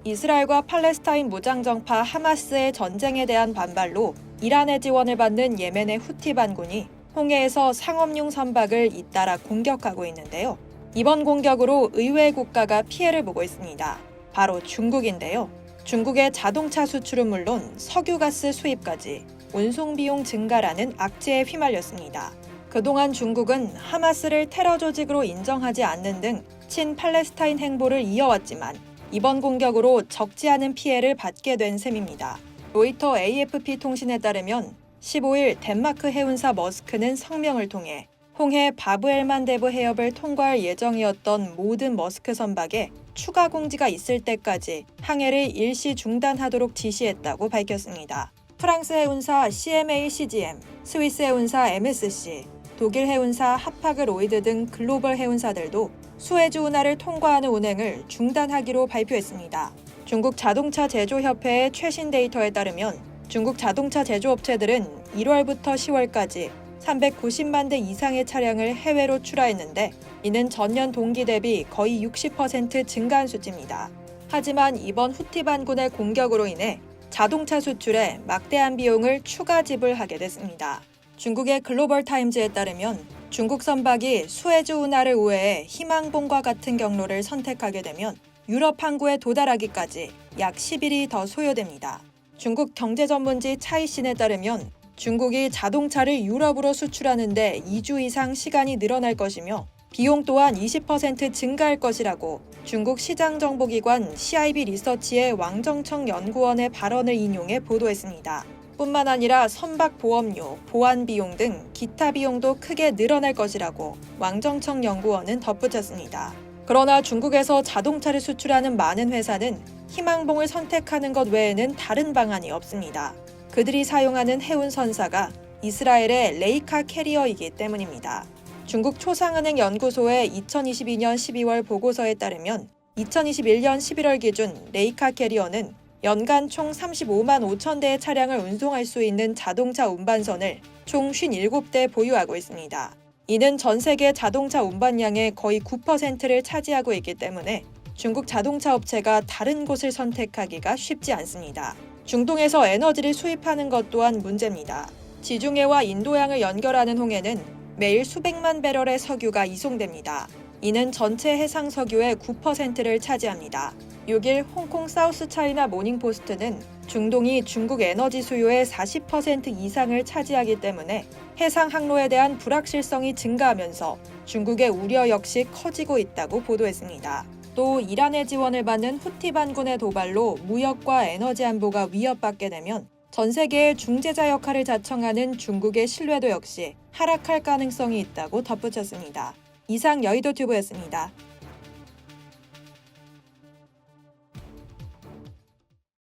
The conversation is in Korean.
이스라엘과 팔레스타인 무장정파 하마스의 전쟁에 대한 반발로 이란의 지원을 받는 예멘의 후티 반군이 홍해에서 상업용 선박을 잇따라 공격하고 있는데요. 이번 공격으로 의외의 국가가 피해를 보고 있습니다. 바로 중국인데요. 중국의 자동차 수출은 물론 석유가스 수입까지 운송 비용 증가라는 악재에 휘말렸습니다. 그동안 중국은 하마스를 테러 조직으로 인정하지 않는 등 친팔레스타인 행보를 이어왔지만 이번 공격으로 적지 않은 피해를 받게 된 셈입니다. 로이터 AFP 통신에 따르면 15일 덴마크 해운사 머스크는 성명을 통해 홍해 바브엘만데브 해협을 통과할 예정이었던 모든 머스크 선박에 추가 공지가 있을 때까지 항해를 일시 중단하도록 지시했다고 밝혔습니다. 프랑스 해운사 CMA-CGM, 스위스 해운사 MSC, 독일 해운사 하파그로이드 등 글로벌 해운사들도 수에즈 운하를 통과하는 운행을 중단하기로 발표했습니다. 중국 자동차 제조협회의 최신 데이터에 따르면 중국 자동차 제조업체들은 1월부터 10월까지 390만 대 이상의 차량을 해외로 출하했는데 이는 전년 동기 대비 거의 60% 증가한 수치입니다. 하지만 이번 후티 반군의 공격으로 인해 자동차 수출에 막대한 비용을 추가 지불하게 됐습니다. 중국의 글로벌 타임즈에 따르면 중국 선박이 수에즈 운하를 우회해 희망봉과 같은 경로를 선택하게 되면 유럽 항구에 도달하기까지 약 10일이 더 소요됩니다. 중국 경제 전문지 차이신에 따르면 중국이 자동차를 유럽으로 수출하는 데 2주 이상 시간이 늘어날 것이며 비용 또한 20% 증가할 것이라고 중국 시장정보기관 CIB 리서치의 왕정청 연구원의 발언을 인용해 보도했습니다. 뿐만 아니라 선박 보험료, 보안 비용 등 기타 비용도 크게 늘어날 것이라고 왕정청 연구원은 덧붙였습니다. 그러나 중국에서 자동차를 수출하는 많은 회사는 희망봉을 선택하는 것 외에는 다른 방안이 없습니다. 그들이 사용하는 해운 선사가 이스라엘의 레이카 캐리어이기 때문입니다. 중국 초상은행 연구소의 2022년 12월 보고서에 따르면 2021년 11월 기준 레이카 캐리어는 연간 총 35만 5천 대의 차량을 운송할 수 있는 자동차 운반선을 총 57대 보유하고 있습니다. 이는 전 세계 자동차 운반량의 거의 9%를 차지하고 있기 때문에 중국 자동차 업체가 다른 곳을 선택하기가 쉽지 않습니다. 중동에서 에너지를 수입하는 것 또한 문제입니다. 지중해와 인도양을 연결하는 홍해는 매일 수백만 배럴의 석유가 이송됩니다. 이는 전체 해상 석유의 9%를 차지합니다. 6일 홍콩 사우스 차이나 모닝포스트는 중동이 중국 에너지 수요의 40% 이상을 차지하기 때문에 해상 항로에 대한 불확실성이 증가하면서 중국의 우려 역시 커지고 있다고 보도했습니다. 또 이란의 지원을 받는 후티 반군의 도발로 무역과 에너지 안보가 위협받게 되면 전 세계의 중재자 역할을 자청하는 중국의 신뢰도 역시 하락할 가능성이 있다고 덧붙였습니다. 이상 여의도 튜브였습니다.